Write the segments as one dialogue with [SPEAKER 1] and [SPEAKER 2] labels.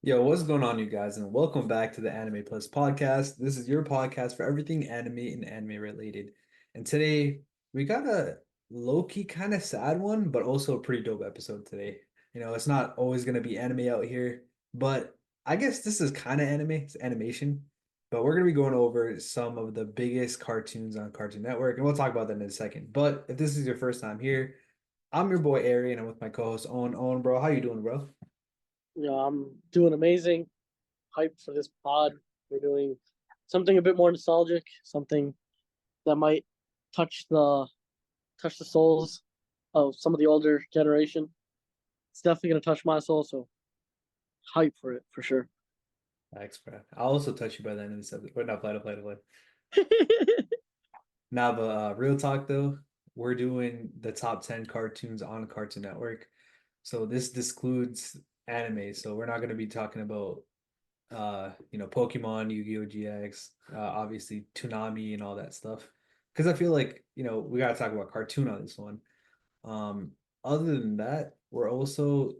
[SPEAKER 1] Yo, what's going on, you guys, and welcome back to the Anime Plus podcast. This is your podcast for everything anime and anime related. And today we got a low-key kind of sad one, but also a pretty dope episode today. It's not always gonna be anime out here, but I guess this is kind of anime, it's animation. But we're gonna be going over some of the biggest cartoons on Cartoon Network, and we'll talk about that in a second. But if this is your first time here, I'm your boy Ari, and I'm with my co-host Owen. Owen, bro, how you doing, bro?
[SPEAKER 2] I'm doing amazing. Hyped for this pod. We're doing something a bit more nostalgic, something that might touch the touch the souls of some of the older generation. It's definitely gonna touch my soul, so hype for it for sure.
[SPEAKER 1] Thanks, bro. I'll also touch you by the end of this episode. Wait, not play, to play, to play. Now, but real talk though, we're doing the top 10 cartoons on Cartoon Network. So this excludes anime. So we're not going to be talking about Pokemon, Yu-Gi-Oh! GX, obviously Toonami and all that stuff. Because I feel like, we got to talk about cartoon on this one. Other than that, we're also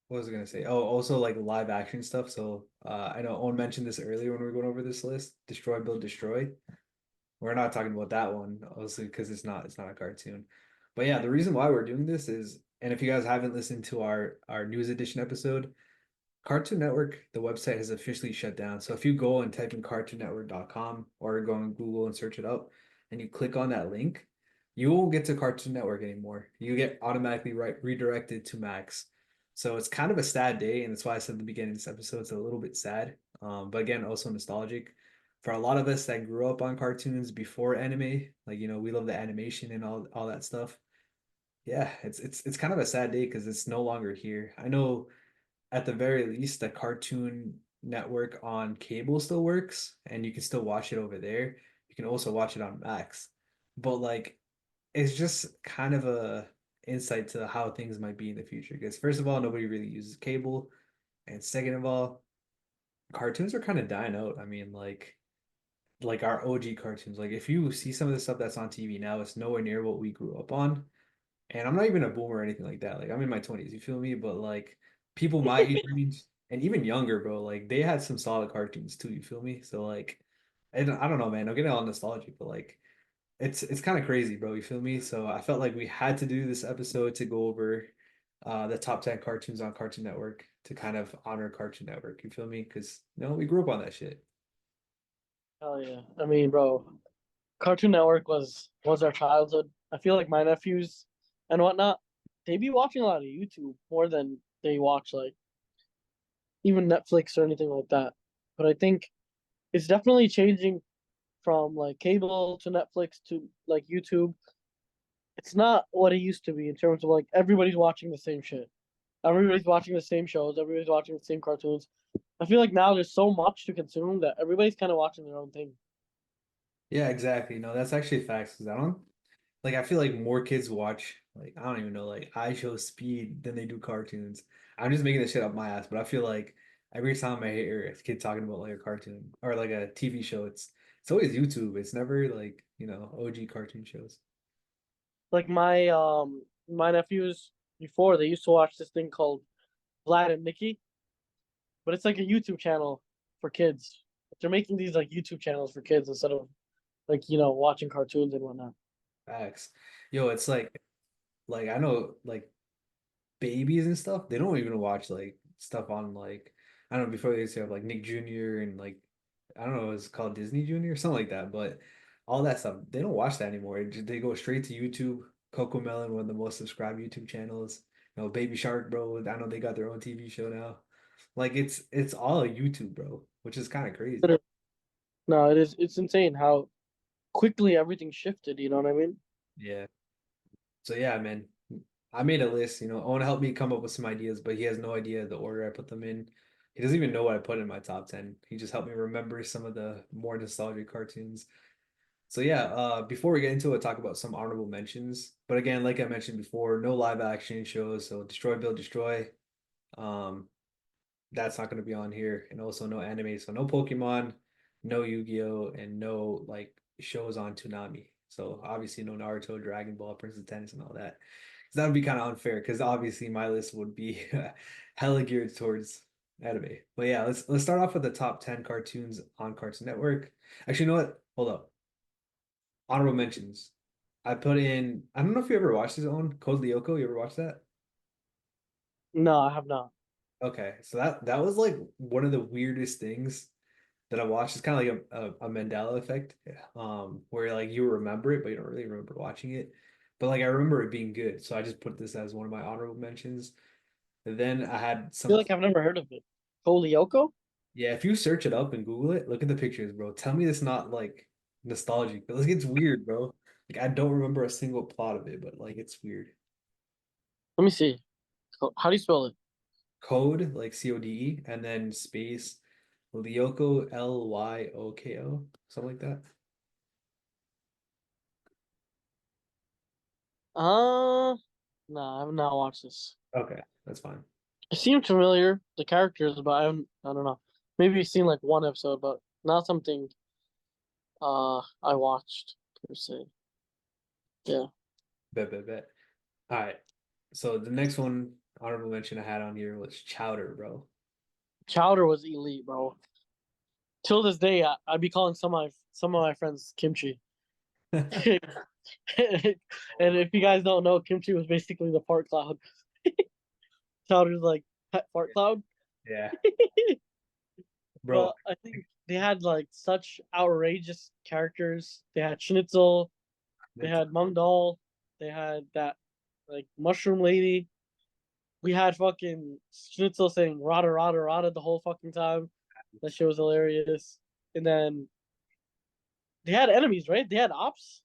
[SPEAKER 1] what was I gonna say? Oh, also like live action stuff. So I know Owen mentioned this earlier when we were going over this list. Destroy, Build, Destroy. We're not talking about that one, obviously, because it's not a cartoon. But yeah, the reason why we're doing this is, and if you guys haven't listened to our news edition episode, Cartoon Network, the website has officially shut down. So if you go and type in cartoonnetwork.com or go on Google and search it up and you click on that link, you won't get to Cartoon Network anymore. You get automatically redirected to Max. So it's kind of a sad day, and that's why I said at the beginning of this episode it's a little bit sad. But again, also nostalgic. For a lot of us that grew up on cartoons before anime, like we love the animation and all that stuff. Yeah, it's kind of a sad day because it's no longer here. I know at the very least, the Cartoon Network on cable still works, and you can still watch it over there. You can also watch it on Max, but like it's just kind of a insight to how things might be in the future. Because first of all, nobody really uses cable, and second of all, cartoons are kind of dying out. I mean, like our OG cartoons. Like if you see some of the stuff that's on TV now, it's nowhere near what we grew up on. And I'm not even a boomer or anything like that. Like I'm in my 20s, you feel me? But like people my age range and even younger, bro, like they had some solid cartoons too, you feel me? So like and I don't know, man. I'm getting all nostalgic, but like it's kind of crazy, bro. You feel me? So I felt like we had to do this episode to go over the top 10 cartoons on Cartoon Network to kind of honor Cartoon Network. You feel me? Because we grew up on that shit.
[SPEAKER 2] Hell yeah. I mean, bro, Cartoon Network was our childhood. I feel like my nephews and whatnot, they be watching a lot of YouTube more than they watch like even Netflix or anything like that. But I think it's definitely changing from like cable to Netflix to like YouTube. It's not what it used to be in terms of like everybody's watching the same shit. Everybody's watching the same shows. Everybody's watching the same cartoons. I feel like now there's so much to consume that everybody's kind of watching their own thing.
[SPEAKER 1] Yeah, exactly. No, that's actually facts. Because I feel like more kids watch, like, I don't even know, like I Show Speed than they do cartoons. I'm just making this shit up my ass, but I feel like every time I hear a kid talking about like a cartoon or like a TV show, it's always YouTube. It's never like, OG cartoon shows.
[SPEAKER 2] Like my nephews before they used to watch this thing called Vlad and Nikki, but it's like a YouTube channel for kids. They're making these like YouTube channels for kids instead of like watching cartoons and whatnot.
[SPEAKER 1] Facts. Yo, it's like I know like babies and stuff, they don't even watch like stuff on like I don't know, before they used to have like Nick Jr. and like I don't know, it's called Disney Jr. or something like that, but all that stuff, they don't watch that anymore. They go straight to YouTube. Coco Melon, one of the most subscribed YouTube channels. Baby Shark, bro. I know they got their own TV show now. Like it's all YouTube, bro, which is kind of crazy.
[SPEAKER 2] No, it is. It's insane how quickly everything shifted. You know what I mean?
[SPEAKER 1] Yeah. So yeah, man. I made a list, Owen helped me come up with some ideas, but he has no idea the order I put them in. He doesn't even know what I put in my top 10. He just helped me remember some of the more nostalgic cartoons. So yeah, before we get into it, talk about some honorable mentions. But again, like I mentioned before, no live action shows. So Destroy, Build, Destroy. Um, that's not going to be on here, and also no anime. So no Pokemon, no Yu-Gi-Oh, and no like shows on Toonami. So obviously no Naruto, Dragon Ball, Prince of Tennis, and all that. 'Cause that would be kind of unfair because obviously my list would be hella geared towards anime. But yeah, let's start off with the top 10 cartoons on Cartoon Network. Actually, you know what? Hold up. Honorable mentions. I put in. I don't know if you ever watched his own Code Lyoko. You ever watched that?
[SPEAKER 2] No, I have not.
[SPEAKER 1] Okay, so that was like one of the weirdest things that I watched. It's kind of like a Mandela effect, where like you remember it, but you don't really remember watching it. But like I remember it being good, so I just put this as one of my honorable mentions. And then I had
[SPEAKER 2] I feel
[SPEAKER 1] some.
[SPEAKER 2] like I've never heard of it. Holyoke?
[SPEAKER 1] Yeah, if you search it up and Google it, look at the pictures, bro. Tell me it's not like nostalgic, but like it's weird, bro. Like I don't remember a single plot of it, but like it's weird.
[SPEAKER 2] Let me see. How do you spell it?
[SPEAKER 1] Code, like CODE, and then space Lyoko, Lyoko, something like that.
[SPEAKER 2] Uh, no, I have not watched this.
[SPEAKER 1] Okay, that's fine.
[SPEAKER 2] It seemed familiar, the characters, but I don't know. Maybe you've seen like one episode, but not something I watched per se. Yeah.
[SPEAKER 1] Bet, bet, bet. All right. So the next one honorable mention I had on here was Chowder, bro.
[SPEAKER 2] Chowder was elite, bro. Till this day, I'd be calling some of my friends kimchi. And if you guys don't know, kimchi was basically the fart cloud. Chowder's like pet fart cloud.
[SPEAKER 1] Yeah, bro.
[SPEAKER 2] But I think they had like such outrageous characters. They had Schnitzel, they
[SPEAKER 1] It's,
[SPEAKER 2] had Mungdal, they had that like mushroom lady. We had fucking Schnitzel saying "rada rada rada" the whole fucking time. That shit was hilarious. And then they had enemies, right? They had ops.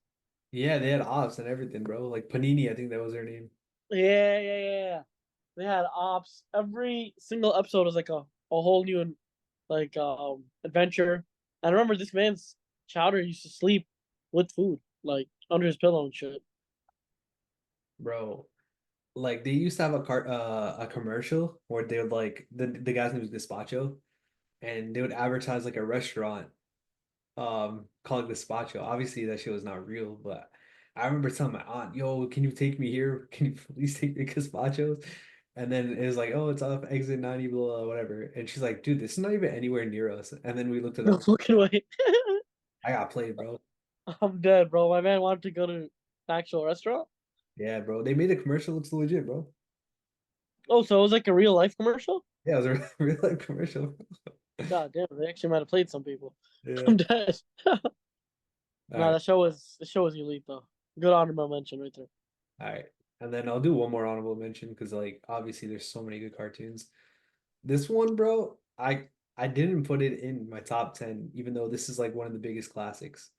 [SPEAKER 1] yeah, they had ops and everything, bro. Like Panini, I think that was their name.
[SPEAKER 2] Yeah. They had ops. Every single episode was like a whole new like adventure. I remember this man's Chowder used to sleep with food, like under his pillow and shit.
[SPEAKER 1] Bro, like they used to have a commercial where they would like the guy's name was Gazpacho, and they would advertise like a restaurant called Gazpacho. Obviously that shit was not real, but I remember telling my aunt, "Yo, can you take me here? Can you please take me to Gazpacho's?" And then it was like, "Oh, it's off exit 90, blah, blah, whatever." And she's like, "Dude, this is not even anywhere near us." And then we looked it
[SPEAKER 2] No
[SPEAKER 1] up.
[SPEAKER 2] fucking way.
[SPEAKER 1] I got played, bro.
[SPEAKER 2] I'm dead, bro. My man wanted to go to the actual restaurant.
[SPEAKER 1] Yeah, bro. They made a commercial looks legit, bro.
[SPEAKER 2] Oh, so it was like a real life commercial?
[SPEAKER 1] Yeah, it was a real life commercial.
[SPEAKER 2] God damn, they actually might have played some people.
[SPEAKER 1] Yeah.
[SPEAKER 2] I'm dead.
[SPEAKER 1] All
[SPEAKER 2] No,
[SPEAKER 1] right.
[SPEAKER 2] the show was elite though. Good honorable mention right there.
[SPEAKER 1] All right. And then I'll do one more honorable mention because like obviously there's so many good cartoons. This one, bro, I didn't put it in my top 10, even though this is like one of the biggest classics.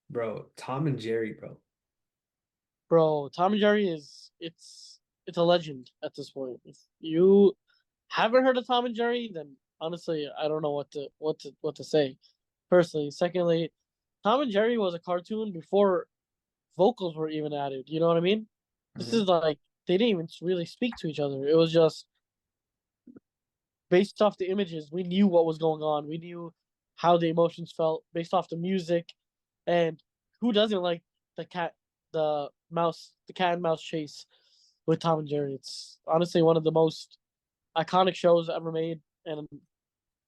[SPEAKER 1] Bro, Tom and Jerry, bro.
[SPEAKER 2] Bro, Tom and Jerry it's a legend at this point. If you haven't heard of Tom and Jerry, then honestly, I don't know what to say. Personally, secondly, Tom and Jerry was a cartoon before vocals were even added. You know what I mean? This
[SPEAKER 1] Mhm.
[SPEAKER 2] is like they didn't even really speak to each other. It was just based off the images. We knew what was going on. We knew how the emotions felt based off the music, and who doesn't like the cat and mouse chase with Tom and Jerry? It's honestly one of the most iconic shows ever made, and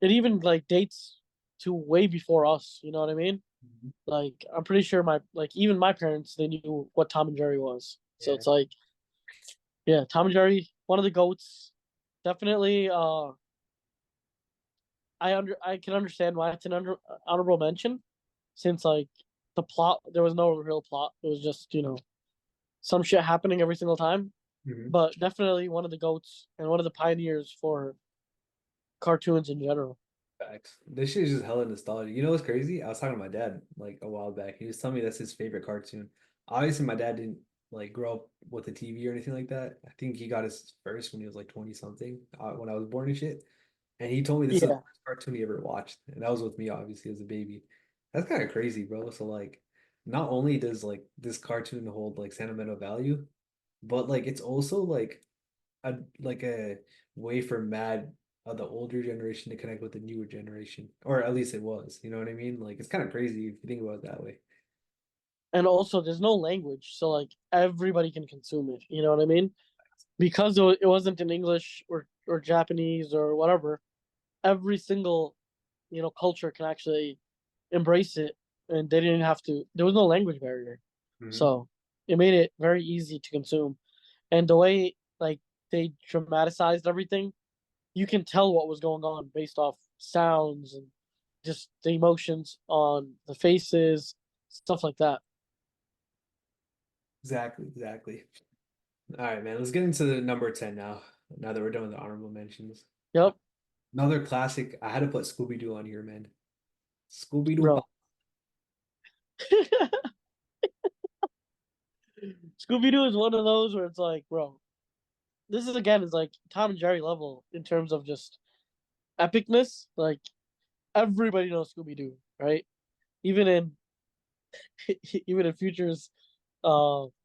[SPEAKER 2] it even like dates to way before us. You know what I mean?
[SPEAKER 1] Mhm.
[SPEAKER 2] Like I'm pretty sure even my parents they knew what Tom and Jerry was. So
[SPEAKER 1] Yeah.
[SPEAKER 2] it's like yeah, Tom and Jerry, one of the goats. Definitely I can understand why it's an honorable mention since like the plot there was no real plot. It was just, some shit happening every single time.
[SPEAKER 1] Mhm.
[SPEAKER 2] But definitely one of the goats and one of the pioneers for cartoons in general.
[SPEAKER 1] Facts. This shit is just hella nostalgia. You know what's crazy? I was talking to my dad like a while back. He was telling me that's his favorite cartoon. Obviously, my dad didn't like grow up with a TV or anything like that. I think he got his first when he was like 20 something, when I was born and shit. And he told me this is the
[SPEAKER 2] Yeah.
[SPEAKER 1] first cartoon he ever watched. And that was with me, obviously, as a baby. That's kind of crazy, bro. So like not only does like this cartoon hold like sentimental value, but like it's also like a way for mad the older generation to connect with the newer generation. Or at least it was. You know what I mean? Like it's kind of crazy if you think about it that way.
[SPEAKER 2] And also there's no language, so like everybody can consume it. You know what I mean? Because it wasn't in English or Japanese or whatever. every single culture can actually embrace it, and they didn't have to. There was no language barrier,
[SPEAKER 1] Mhm.
[SPEAKER 2] so it made it very easy to consume. And the way like they dramatized everything, you can tell what was going on based off sounds and just the emotions on the faces, stuff like that.
[SPEAKER 1] Exactly, exactly. All right, man. Let's get into the number 10 now. Now that we're done with the honorable mentions.
[SPEAKER 2] Yep,
[SPEAKER 1] Another classic. I had to put Scooby-Doo on here, man. Scooby-Doo.
[SPEAKER 2] bro. Scooby Doo is one of those where it's like, bro, this is again is like Tom and Jerry level in terms of just epicness. Like everybody knows Scooby Doo, right? Even in even in Future's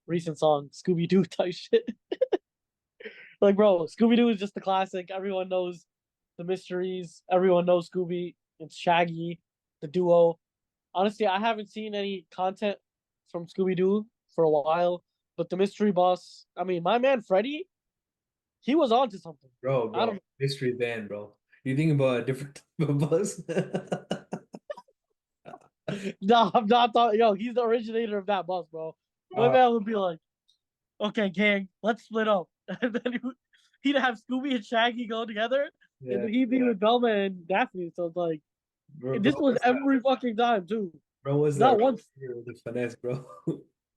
[SPEAKER 2] recent song, Scooby Doo type shit. Like, bro, Scooby Doo is just the classic. Everyone knows the mysteries. Everyone knows Scooby. It's Shaggy, the duo. Honestly, I haven't seen any content from Scooby Doo for a while, but the mystery boss. I mean, my man Freddy, he was onto something.
[SPEAKER 1] Bro,
[SPEAKER 2] I
[SPEAKER 1] bro.
[SPEAKER 2] don't.
[SPEAKER 1] Mystery band, bro. You think about a different type of buzz?
[SPEAKER 2] No, I'm not talking. Yo, he's the originator of that boss, bro. My
[SPEAKER 1] Uh,
[SPEAKER 2] man would be like, "Okay, gang, let's split up," and then he'd have Scooby and Shaggy go together, and
[SPEAKER 1] yeah.
[SPEAKER 2] then he'd be with Velma and Daphne. So it's like.
[SPEAKER 1] Bro
[SPEAKER 2] This was
[SPEAKER 1] was that?
[SPEAKER 2] every fucking time too.
[SPEAKER 1] Bro was that
[SPEAKER 2] Not once,
[SPEAKER 1] with the finesse, bro.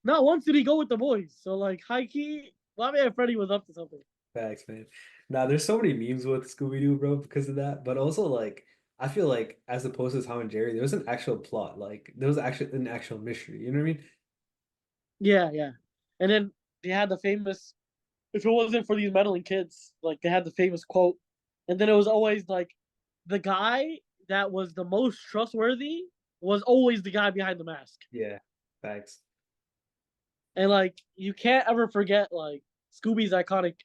[SPEAKER 2] not once did he go with the boys. So like high key, my man Freddy was up to something.
[SPEAKER 1] Facts, man. Nah, there's so many memes with Scooby-Doo, bro, because of that. But also, like, I feel like as opposed to Tom and Jerry, there was an actual plot. Like, there was actually an actual mystery. You know what I mean?
[SPEAKER 2] Yeah, yeah. And then they had the famous. If it wasn't for these meddling kids, like they had the famous quote, and then it was always like, the guy that was the most trustworthy was always the guy behind the mask,
[SPEAKER 1] Yeah, facts.
[SPEAKER 2] and like you can't ever forget like Scooby's iconic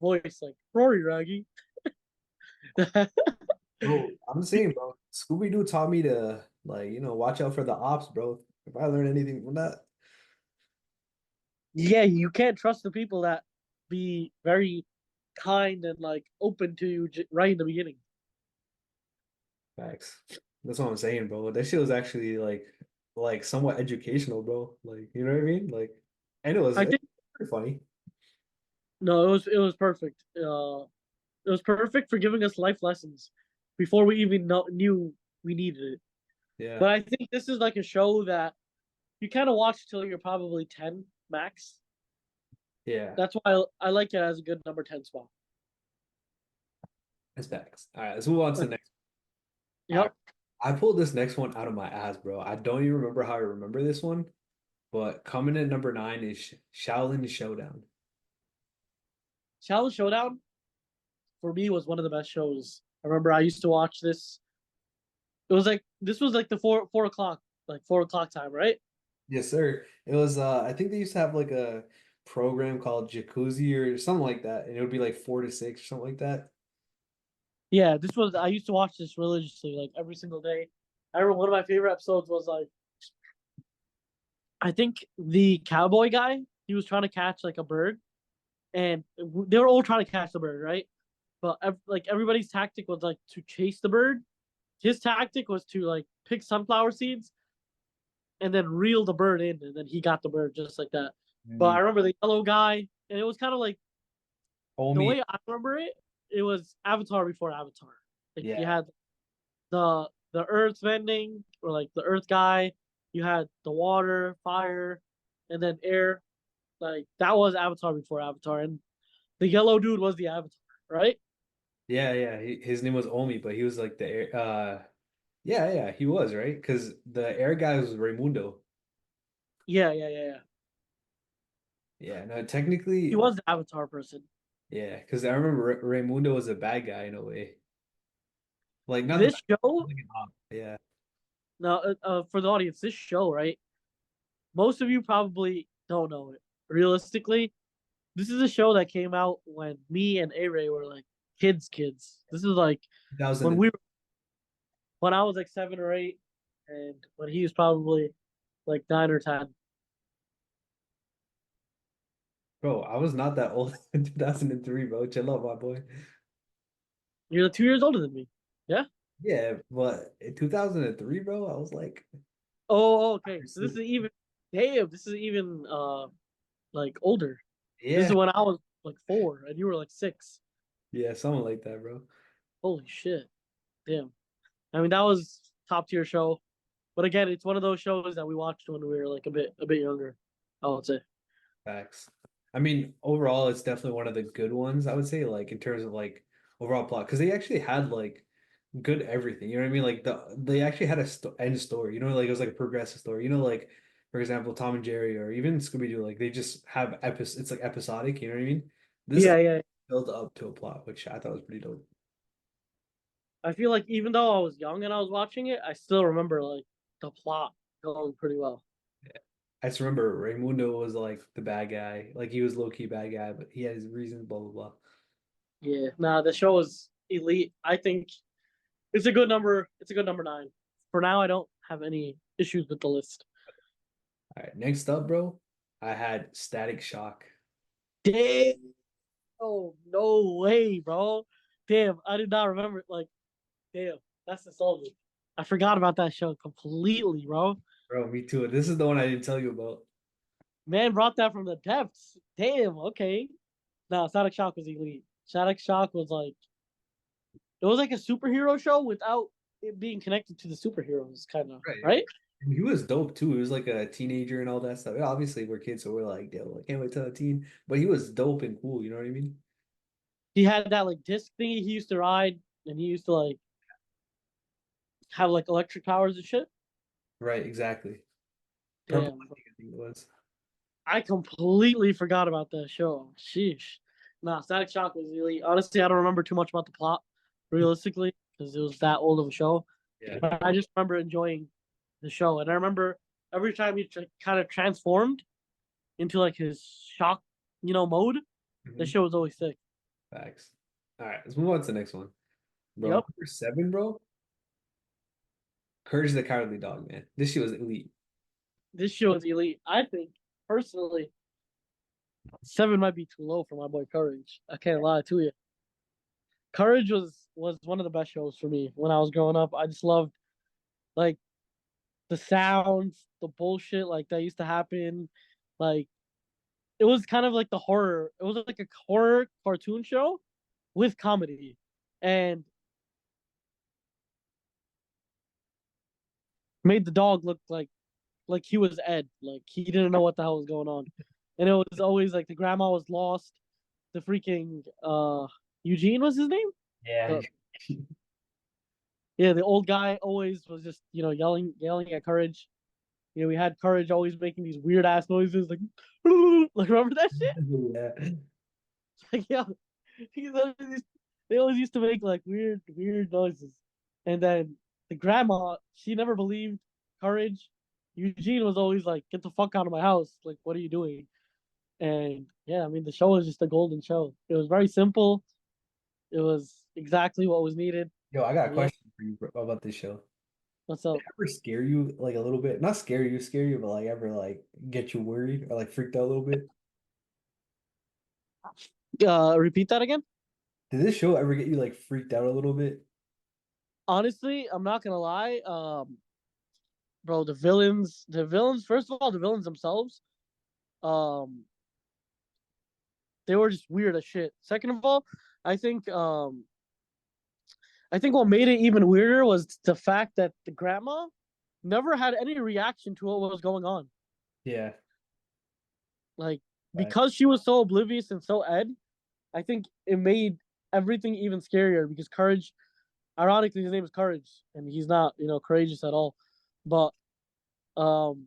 [SPEAKER 2] voice, like Rory Raggy.
[SPEAKER 1] Bro, I'm saying, bro, Scooby-Doo taught me to like, watch out for the ops, bro. If I learned anything from that,
[SPEAKER 2] Yeah, you can't trust the people that be very kind and like open to you right in the beginning.
[SPEAKER 1] facts. That's what I'm saying, bro. That shit was actually like somewhat educational, bro. Like, you know what I mean? Like, and
[SPEAKER 2] I
[SPEAKER 1] it's
[SPEAKER 2] think
[SPEAKER 1] pretty funny.
[SPEAKER 2] no, it was perfect. It was perfect for giving us life lessons before we even knew we needed it.
[SPEAKER 1] Yeah.
[SPEAKER 2] But I think this is like a show that you kind of watch till you're probably 10 max.
[SPEAKER 1] Yeah.
[SPEAKER 2] That's why I like it as a good number 10 spot.
[SPEAKER 1] That's facts. All right, let's move on to the
[SPEAKER 2] Like,
[SPEAKER 1] next. All right.
[SPEAKER 2] yep,
[SPEAKER 1] I pulled this next one out of my ass, bro. I don't even remember how I remember this one, but coming in number nine is Shaolin Showdown.
[SPEAKER 2] Challenge Showdown for me was one of the best shows. I remember I used to watch this. It was like this was like the 4 o'clock, like 4 o'clock time, right?
[SPEAKER 1] Yes, sir. It was I think they used to have like a program called Jacuzzi or something like that, and it would be like 4 to 6 or something like that.
[SPEAKER 2] Yeah, this was I used to watch this religiously, like every single day. I remember one of my favorite episodes was like I think the cowboy guy, he was trying to catch like a bird, and they were all trying to catch the bird, right? But like everybody's tactic was like to chase the bird. His tactic was to like pick sunflower seeds and then reel the bird in, and then he got the bird just like that. But I
[SPEAKER 1] Mm.
[SPEAKER 2] remember the yellow guy, and it was kind of like the
[SPEAKER 1] Homie,
[SPEAKER 2] way I remember it. It was Avatar before Avatar. Like you
[SPEAKER 1] yeah,
[SPEAKER 2] had the earth bending or like the earth guy. You had the water, fire, and then air. Like that was Avatar before Avatar, and the yellow dude was the Avatar, right?
[SPEAKER 1] yeah, yeah. His name was Omi, but he was like the air. Yeah, yeah, he was right because the air guy was Raimundo.
[SPEAKER 2] Yeah, yeah, yeah, yeah.
[SPEAKER 1] Yeah, no,
[SPEAKER 2] He
[SPEAKER 1] technically,
[SPEAKER 2] was the Avatar person.
[SPEAKER 1] yeah, because I remember Raimundo was a bad guy in a way. Like not the bad
[SPEAKER 2] This
[SPEAKER 1] guy,
[SPEAKER 2] show,
[SPEAKER 1] like an op. Yeah.
[SPEAKER 2] now, for the audience, this show, right? Most of you probably don't know it. Realistically, this is a show that came out when me and Aray were like kids. This is like when
[SPEAKER 1] 2000
[SPEAKER 2] we when I was like 7 or 8, and when he was probably like 9 or 10.
[SPEAKER 1] Bro, I was not that old in 2003, bro. Chill out, my boy.
[SPEAKER 2] You're 2 years older than me. Yeah.
[SPEAKER 1] Yeah, but in 2003, bro, I was like,
[SPEAKER 2] Oh, okay. So this is even damn. This is even like older. This is
[SPEAKER 1] yeah,
[SPEAKER 2] when I was like 4 and you were like 6.
[SPEAKER 1] yeah, something like that, bro.
[SPEAKER 2] Holy shit. Damn. I mean, that was top tier show. But again, it's one of those shows that we watched when we were like a bit younger, I would say.
[SPEAKER 1] Facts. I mean, overall, it's definitely one of the good ones, I would say, like in terms of like overall plot, because they actually had like good everything. You know what I mean? Like they actually had a end story. You know, like it was like a progressive story. You know, like for example, Tom and Jerry or even Scooby Doo, like they just have episodes. It's like episodic. You know what I mean? This
[SPEAKER 2] Yeah, yeah.
[SPEAKER 1] built up to a plot, which I thought was pretty dope.
[SPEAKER 2] I feel like even though I was young and I was watching it, I still remember like the plot going pretty well.
[SPEAKER 1] Yeah. I just remember Raimundo was like the bad guy. Like he was low key bad guy, but he had his reasons. Blah blah blah.
[SPEAKER 2] Yeah. Nah, the show was elite. I think it's a good number. It's a good number 9. For now, I don't have any issues with the list.
[SPEAKER 1] All right, next up, bro, I had Static Shock.
[SPEAKER 2] Damn. Oh, no way, bro. Damn, I did not remember. Like, damn, that's nostalgic. I forgot about that show completely, bro.
[SPEAKER 1] Bro, me too. This is the one I didn't tell you about.
[SPEAKER 2] Man brought that from the depths. Damn, okay. Nah, Static Shock was elite. Static Shock was like, it was like a superhero show without it being connected to the superheroes, kind of,
[SPEAKER 1] Right.
[SPEAKER 2] right?
[SPEAKER 1] And he was dope too. He was like a teenager and all that stuff. Obviously, we're kids, so we're like, yo, I can't wait till a teen. But he was dope and cool. You know what I mean?
[SPEAKER 2] He had that like disc thingy he used to ride, and he used to like have like electric powers and shit.
[SPEAKER 1] Right, exactly. Purple
[SPEAKER 2] Damn,
[SPEAKER 1] Lightning, I think it was.
[SPEAKER 2] I completely forgot about that show. Sheesh. Nah, Static Shock was elite. Honestly, I don't remember too much about the plot, realistically, because it was that old of a show.
[SPEAKER 1] Yeah.
[SPEAKER 2] But I just remember enjoying the show, and I remember every time he kind of transformed into like his shock, mode. The
[SPEAKER 1] Mhm.
[SPEAKER 2] show was always sick.
[SPEAKER 1] Facts. All right, let's move on to the next one. Bro,
[SPEAKER 2] Yep,
[SPEAKER 1] number 7, bro. Courage the Cowardly Dog, man. This shit was elite.
[SPEAKER 2] this show is elite. I think personally, 7 might be too low for my boy Courage. I can't lie to you. Courage was one of the best shows for me when I was growing up. I just loved like the sounds, the bullshit like that used to happen. Like it was kind of like the horror. It was like a horror cartoon show with comedy, and made the dog look like he was Ed. Like he didn't know what the hell was going on, and it was always like the grandma was lost. The freaking Eugene was his name.
[SPEAKER 1] Yeah.
[SPEAKER 2] The Yeah, the old guy always was just yelling at Courage. We had Courage always making these weird ass noises like like remember that shit?
[SPEAKER 1] Yeah.
[SPEAKER 2] Like yeah, they always used to make like weird noises. And then the grandma, she never believed Courage. Eugene was always like, "Get the fuck out of my house! Like, what are you doing?" And yeah, I mean, the show was just a golden show. It was very simple. It was exactly what was needed.
[SPEAKER 1] Yo, I got a
[SPEAKER 2] And yeah,
[SPEAKER 1] question for you bro, about this show.
[SPEAKER 2] what's
[SPEAKER 1] Did
[SPEAKER 2] up?
[SPEAKER 1] it ever scare you like a little bit? Not scare you, but like ever like get you worried or like freaked out a little bit?
[SPEAKER 2] Repeat that again.
[SPEAKER 1] Did this show ever get you like freaked out a little bit?
[SPEAKER 2] Honestly, I'm not gonna lie. Bro, the villains. First of all, the villains themselves, um, they were just weird as shit. Second of all, I think um, I think what made it even weirder was the fact that the grandma never had any reaction to what was going on.
[SPEAKER 1] Yeah.
[SPEAKER 2] Like
[SPEAKER 1] Right.
[SPEAKER 2] because she was so oblivious and so Ed, I think it made everything even scarier because Courage, ironically, his name is Courage, and he's not, courageous at all. But um,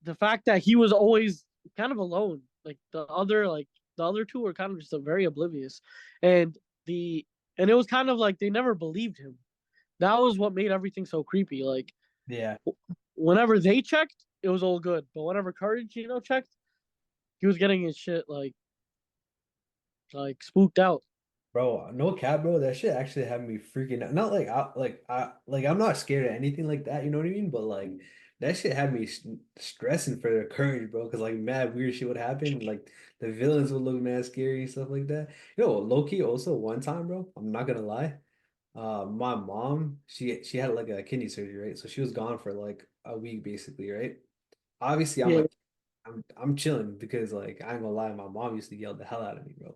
[SPEAKER 2] the fact that he was always kind of alone, like the other two were kind of just very oblivious, and the and it was kind of like they never believed him. That was what made everything so creepy. Like
[SPEAKER 1] Yeah.
[SPEAKER 2] whenever they checked, it was all good, but whenever Courage, checked, he was getting his shit like spooked out.
[SPEAKER 1] Bro, no cap, bro. That shit actually had me freaking out. Not like I'm not scared of anything like that, you know what I mean? But like that shit had me stressing for the courage, bro. Because like mad weird shit would happen. Like the villains would look mad scary and stuff like that. Loki also one time, bro. I'm not gonna lie. My mom, she had like a kidney surgery, right? So she was gone for like a week basically, right? Obviously, I'm
[SPEAKER 2] Yeah.
[SPEAKER 1] like, I'm chilling because like I ain't gonna lie, my mom used to yell the hell out of me, bro.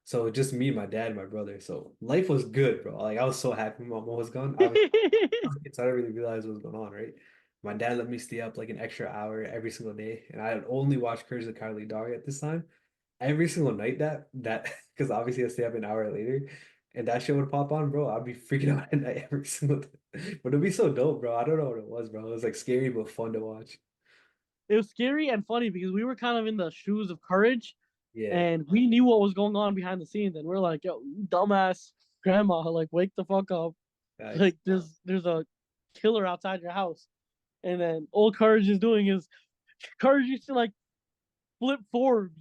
[SPEAKER 1] So just me, my dad, and my brother. So life was good, bro. Like I was so happy my mom was gone. So I didn't really realize what was going on, right? My dad let me stay up like an extra hour every single day, and I would only watch Courage the Cowardly Dog at this time. Every single night that because obviously I stay up an hour later, and that shit would pop on, bro. I'd be freaking out at night every single day. But it'd be so dope, bro. I don't know what it was, bro. It was like scary but fun to watch.
[SPEAKER 2] It was scary and funny because we were kind of in the shoes of Courage,
[SPEAKER 1] Yeah.
[SPEAKER 2] and we knew what was going on behind the scenes, and we're like, "Yo, you dumbass grandma, like wake the fuck up!
[SPEAKER 1] Facts.
[SPEAKER 2] Like there's a killer outside your house." And then all Courage is doing is Courage used to like flip forms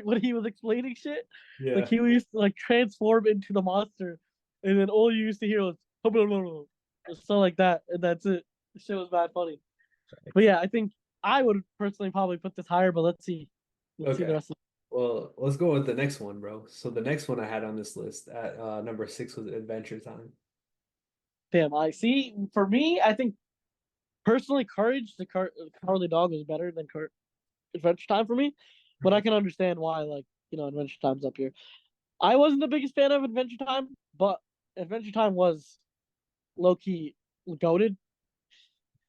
[SPEAKER 2] when he was explaining shit. Like
[SPEAKER 1] Yeah.
[SPEAKER 2] he used to like transform into the monster, and then all you used to hear was stuff like that, and that's it. The shit was bad funny. But yeah, I think I would personally probably put this higher, but let's see. Let's see the
[SPEAKER 1] Okay.
[SPEAKER 2] rest of
[SPEAKER 1] Well, let's go with the next one, bro. So the next one I had on this list at number six was Adventure Time.
[SPEAKER 2] Damn, I see. For me, I think personally, Courage, Cowardly Dog is better than Adventure Time for me, but I
[SPEAKER 1] Mhm.
[SPEAKER 2] can understand why, like, Adventure Time's up here. I wasn't the biggest fan of Adventure Time, but Adventure Time was low key goaded.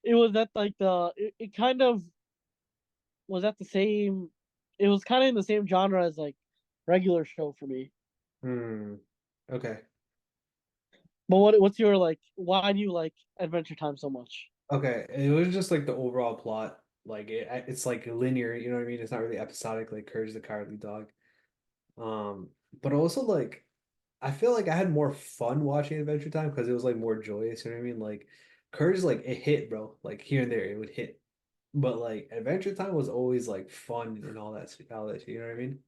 [SPEAKER 2] It was at like it kind of was at the same. It was kind of in the same genre as like regular show for me.
[SPEAKER 1] Hmm. Okay.
[SPEAKER 2] But what's your like? Why do you like Adventure Time so much?
[SPEAKER 1] Okay. It was just like the overall plot. Like it's like linear, you know what I mean? It's not really episodic like Courage the Cowardly Dog. But also like I feel like I had more fun watching Adventure Time because it was like more joyous, you know what I mean? Like Courage like it hit, bro. Like here and there it would hit. But like Adventure Time was always like fun and all that shit, you know what I mean?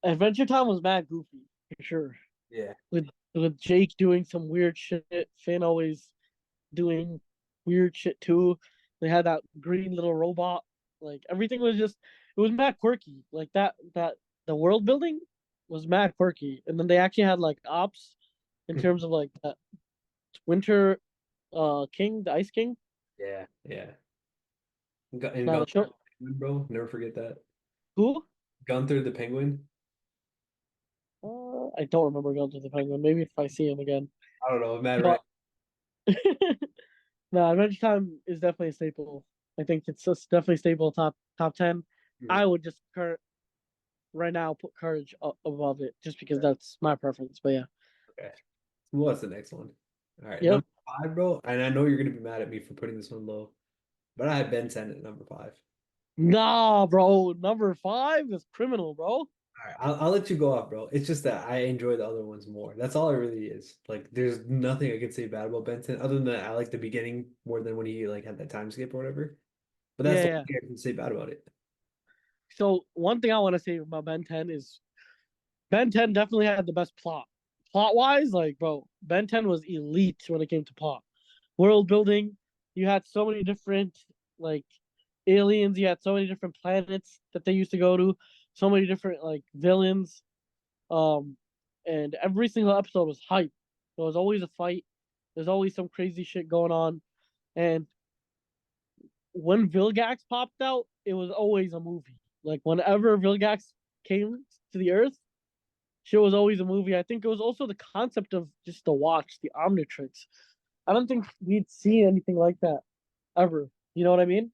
[SPEAKER 2] Adventure Time was mad goofy for sure.
[SPEAKER 1] Yeah.
[SPEAKER 2] With Jake doing some weird shit, Finn always doing weird shit too. They had that green little robot. Like everything was just it was mad quirky. Like that the world building was mad quirky. And then they actually had like ops in terms of like that Winter King, the Ice King.
[SPEAKER 1] Yeah, yeah. And
[SPEAKER 2] Now the
[SPEAKER 1] Gunther
[SPEAKER 2] show
[SPEAKER 1] the Penguin, bro. Never forget that.
[SPEAKER 2] who?
[SPEAKER 1] Gunther the Penguin.
[SPEAKER 2] I don't remember going to the Penguin. Maybe if I see him again.
[SPEAKER 1] I don't know, Matt Ryan.
[SPEAKER 2] But no, Adventure Time is definitely a staple. I think it's just definitely staple top 10.
[SPEAKER 1] Mhm.
[SPEAKER 2] I would just right now put Courage above it just because that's my preference. But yeah,
[SPEAKER 1] Okay. What's the next one? All right,
[SPEAKER 2] yep.
[SPEAKER 1] number five, bro. And I know you're gonna be mad at me for putting this one low, but I had Ben 10 at number five.
[SPEAKER 2] Nah, bro. Number five is criminal, bro.
[SPEAKER 1] All right, I'll let you go off, bro. It's just that I enjoy the other ones more. That's all it really is. Like, there's nothing I can say bad about Benton other than that I like the beginning more than when he like had that time skip or whatever. But that's
[SPEAKER 2] Yeah,
[SPEAKER 1] the only
[SPEAKER 2] yeah.
[SPEAKER 1] thing I can say bad about it.
[SPEAKER 2] So one thing I want to say about Ben 10 is Ben 10 definitely had the best plot. Plot wise, like bro, Ben 10 was elite when it came to plot. World building, you had so many different like aliens, you had so many different planets that they used to go to, so many different like villains. Um and every single episode was hype. There was always a fight. There's always some crazy shit going on. And when Vilgax popped out, it was always a movie. Like whenever Vilgax came to the Earth, shit was always a movie. I think it was also the concept of just the watch, the Omnitrix. I don't think we'd seen anything like that ever. You know what I mean?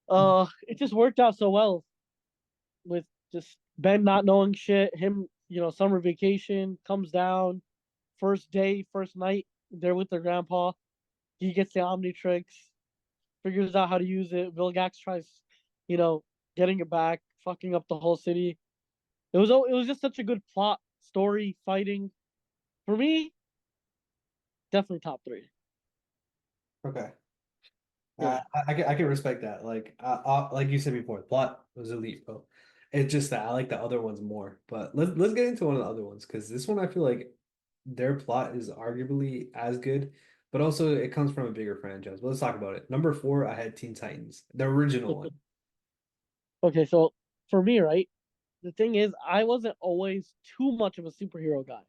[SPEAKER 2] It just worked out so well with just Ben not knowing shit. Him, summer vacation comes down, first day, first night, they're with their grandpa. He gets the Omnitrix, figures out how to use it. Vilgax tries, you know, getting it back, fucking up the whole city. It was just such a good plot, story, fighting. For me, definitely top three.
[SPEAKER 1] Okay.
[SPEAKER 2] Yeah.
[SPEAKER 1] I can respect that. Like you said before, the plot was elite, bro. It's just that I like the other ones more. But let's get into one of the other ones because this one I feel like their plot is arguably as good, but also it comes from a bigger franchise. But let's talk about it. Number four, I had Teen Titans, the original one.
[SPEAKER 2] Okay, so for me, right, the thing is, I wasn't always too much of a superhero guy.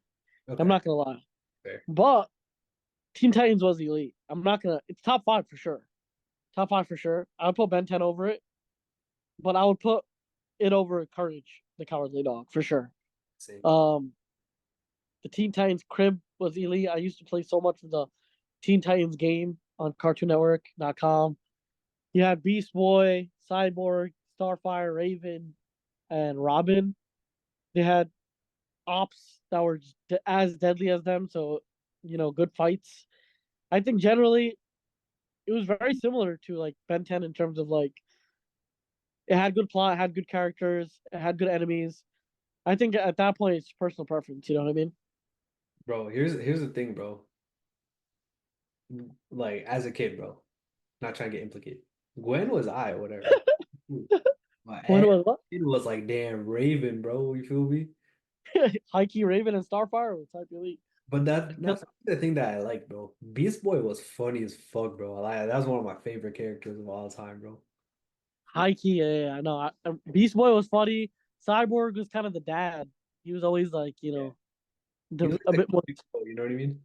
[SPEAKER 2] I'm
[SPEAKER 1] Okay.
[SPEAKER 2] not gonna lie.
[SPEAKER 1] Fair.
[SPEAKER 2] But Teen Titans was elite. I'm not gonna. It's top five for sure. Top five for sure. I would put Ben 10 over it, but I would put it over Courage, the Cowardly Dog, for sure.
[SPEAKER 1] Same.
[SPEAKER 2] Um, the Teen Titans crib was elite. I used to play so much of the Teen Titans game on CartoonNetwork.com. You had Beast Boy, Cyborg, Starfire, Raven, and Robin. They had ops that were as deadly as them, so good fights. I think generally it was very similar to like Ben 10 in terms of like it had good plot, it had good characters, it had good enemies. I think at that point it's personal preference. You know what I mean?
[SPEAKER 1] Bro, here's the thing, bro. Like as a kid, bro. Not trying to get implicated. Gwen was I, whatever. My
[SPEAKER 2] When
[SPEAKER 1] ass
[SPEAKER 2] it was what?
[SPEAKER 1] it was like damn Raven, bro. You feel me?
[SPEAKER 2] High Key Raven and Starfire was type elite.
[SPEAKER 1] But
[SPEAKER 2] Because
[SPEAKER 1] that's the thing that I like, bro. Beast Boy was funny as fuck, bro. That was one of my favorite characters of all time, bro.
[SPEAKER 2] High Key, yeah, I know. Beast Boy was funny. Cyborg was kind of the dad. He was always like,
[SPEAKER 1] Yeah. He was
[SPEAKER 2] a
[SPEAKER 1] like the
[SPEAKER 2] bit
[SPEAKER 1] cool
[SPEAKER 2] more.
[SPEAKER 1] big bro, you know what I mean?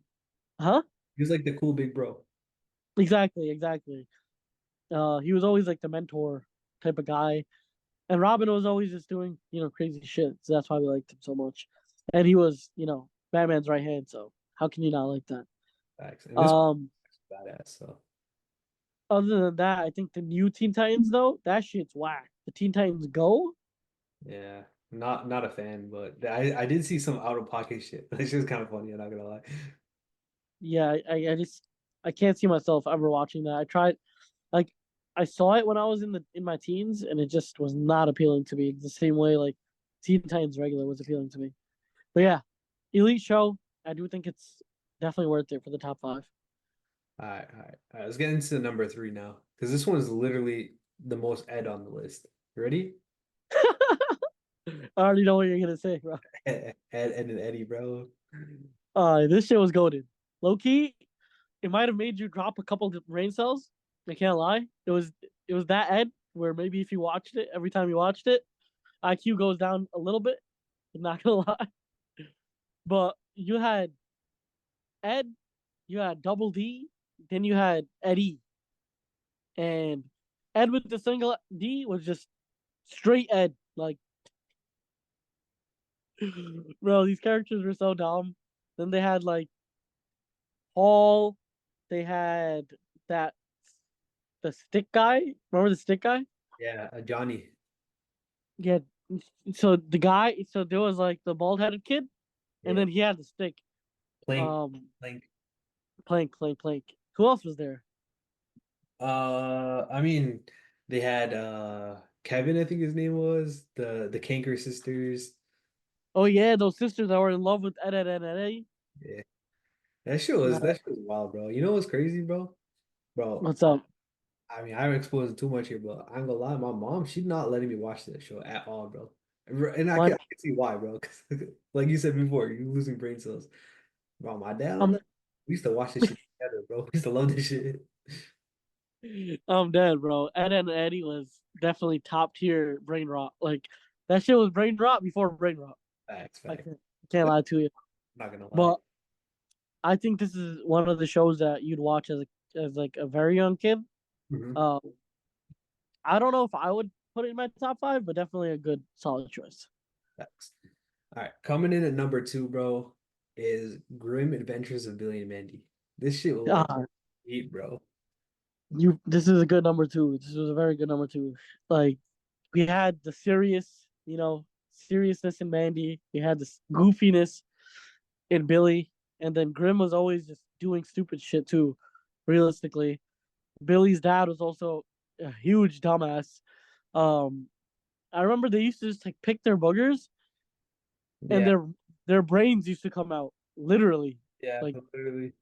[SPEAKER 2] Huh?
[SPEAKER 1] He was like the cool big bro.
[SPEAKER 2] Exactly, exactly. He was always like the mentor type of guy. And Robin was always just doing, crazy shit. So that's why we liked him so much. And he was, Batman's right hand. So how can you not like that?
[SPEAKER 1] Facts. And this
[SPEAKER 2] Um,
[SPEAKER 1] was badass, so
[SPEAKER 2] Other than that, I think the new Teen Titans though, that shit's whack. The Teen Titans Go,
[SPEAKER 1] yeah. Not a fan, but I did see some out of pocket shit. It's just kind of funny, I'm not gonna lie.
[SPEAKER 2] yeah, I just I can't see myself ever watching that. I tried, like, I saw it when I was in my teens, and it just was not appealing to me the same way like Teen Titans regular was appealing to me. But yeah, elite show. I do think it's definitely worth it for the top five.
[SPEAKER 1] All right. Let's get into number three now. Because this one is literally the most Ed on the list. Ready?
[SPEAKER 2] I already know what you're gonna say, bro.
[SPEAKER 1] Ed and Eddie, bro.
[SPEAKER 2] This shit was goaded. Low key, it might have made you drop a couple of brain cells. I can't lie. It was that Ed where maybe if you watched it every time you watched it, IQ goes down a little bit. I'm not gonna lie. But you had Ed, you had Double D, then you had Eddie, and Ed with the single D was just straight Ed. Like, bro, these characters were so dumb. Then they had like Paul. They had that the stick guy. Remember the stick guy?
[SPEAKER 1] Yeah, Johnny.
[SPEAKER 2] Yeah. So the guy. So there was like the bald headed kid, and
[SPEAKER 1] Yeah.
[SPEAKER 2] then he had the stick.
[SPEAKER 1] Plank.
[SPEAKER 2] Um,
[SPEAKER 1] Plank.
[SPEAKER 2] Plank. Who else was there?
[SPEAKER 1] I mean, they had Kevin, I think his name was, the Kanker sisters.
[SPEAKER 2] Oh yeah, those sisters that were in love with Ed.
[SPEAKER 1] Yeah. That shit was wild, bro. You know what's crazy, bro? Bro,
[SPEAKER 2] What's up?
[SPEAKER 1] I mean, I'm exposing too much here, but I'm gonna lie, my mom, she's not letting me watch that show at all, bro. And
[SPEAKER 2] Why?
[SPEAKER 1] I can see why, bro. 'Cause like you said before, you're losing brain cells. Bro, my dad and
[SPEAKER 2] I'm
[SPEAKER 1] I, we used to watch this shit together, bro. We used to love this shit.
[SPEAKER 2] I'm dead, bro. Ed and Eddie was definitely top tier brain rot. Like that shit was brain rot before brain rot.
[SPEAKER 1] Facts,
[SPEAKER 2] I
[SPEAKER 1] facts.
[SPEAKER 2] can't lie to you.
[SPEAKER 1] I'm not gonna lie.
[SPEAKER 2] But I think this is one of the shows that you'd watch as like a very young kid.
[SPEAKER 1] Mhm.
[SPEAKER 2] Um, I don't know if I would put it in my top five, but definitely a good solid choice.
[SPEAKER 1] Facts. All right, coming in at number two, bro, is Grim Adventures of Billy and Mandy. This shit was
[SPEAKER 2] Uh,
[SPEAKER 1] eat, bro.
[SPEAKER 2] this is a good number two. This was a very good number two. Like we had the seriousness in Mandy. We had this goofiness in Billy, and then Grim was always just doing stupid shit too. Realistically, Billy's dad was also a huge dumbass. Um, I remember they used to just like pick their boogers, and
[SPEAKER 1] Yeah,
[SPEAKER 2] their brains used to come out literally.
[SPEAKER 1] yeah,
[SPEAKER 2] Like
[SPEAKER 1] literally.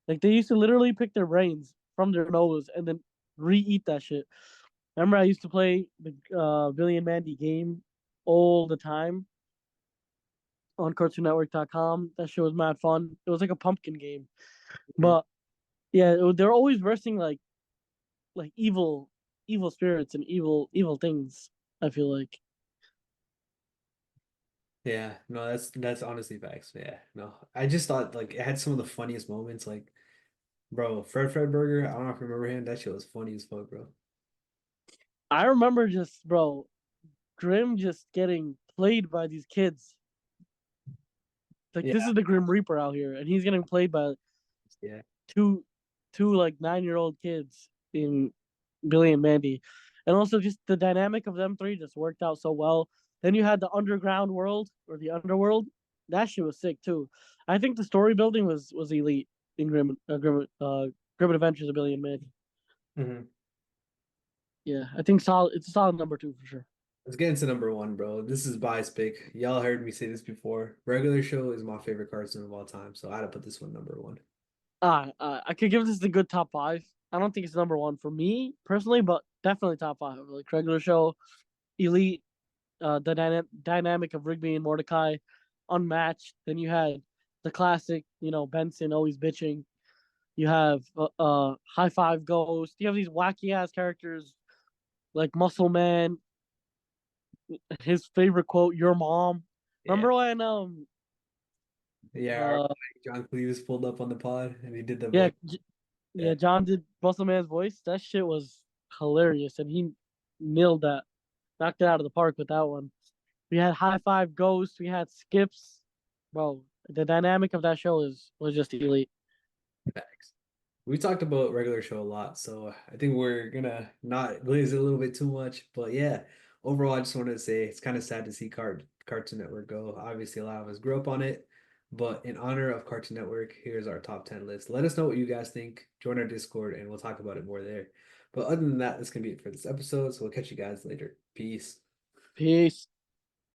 [SPEAKER 2] like they used to literally pick their brains from their nose and then re-eat that shit. Remember, I used to play the Billy and Mandy game all the time on CartoonNetwork.com. That shit was mad fun. It was like a pumpkin game,
[SPEAKER 1] Mhm.
[SPEAKER 2] but yeah, they're always versing like evil spirits and evil things. I feel like
[SPEAKER 1] Yeah, no, that's honestly facts. Yeah, no, I just thought like it had some of the funniest moments. Like, bro, Fred Burger. I don't know if you remember him. That shit was funny as fuck, bro.
[SPEAKER 2] I remember just, bro, Grim just getting played by these kids. Like
[SPEAKER 1] Yeah,
[SPEAKER 2] this is the Grim Reaper out here, and he's getting played by
[SPEAKER 1] yeah,
[SPEAKER 2] two two like 9-year-old kids in Billy and Mandy. And also just the dynamic of them three just worked out so well. Then you had the underground world or the underworld. That shit was sick too. I think the story building was elite in Grim Adventures of Billy and Mandy.
[SPEAKER 1] hmm.
[SPEAKER 2] Yeah, I think solid. It's a solid number two for sure.
[SPEAKER 1] Let's get into number one, bro. This is bias pick. Y'all heard me say this before. Regular Show is my favorite cartoon of all time, so I had to put this one number one.
[SPEAKER 2] I could give this a good top five. I don't think it's number one for me personally, but definitely top five. Like regular show, elite, the dynamic of Rigby and Mordecai, unmatched. Then you had the classic, Benson always bitching. You have High Five Ghost. You have these wacky ass characters like Muscle Man. His favorite quote, "Your mom."
[SPEAKER 1] Yeah,
[SPEAKER 2] Remember when
[SPEAKER 1] yeah. Our
[SPEAKER 2] uh
[SPEAKER 1] boy John Cleese pulled up on the pod and he did the
[SPEAKER 2] yeah
[SPEAKER 1] voice.
[SPEAKER 2] yeah
[SPEAKER 1] Yeah,
[SPEAKER 2] John did Muscle Man's voice. That shit was hilarious, and he nailed that, knocked it out of the park with that one. We had High Five Ghost. We had Skips. Bro, the dynamic of that show is was just elite.
[SPEAKER 1] facts. We talked about regular show a lot, so I think we're gonna not glaze it a little bit too much. But yeah, overall, I just wanted to say it's kind of sad to see Cartoon Network go. Obviously, a lot of us grew up on it, but in honor of Cartoon Network, here's our top 10 list. Let us know what you guys think. Join our Discord, and we'll talk about it more there. But other than that, that's gonna be it for this episode. So we'll catch you guys later. Peace.
[SPEAKER 2] Peace.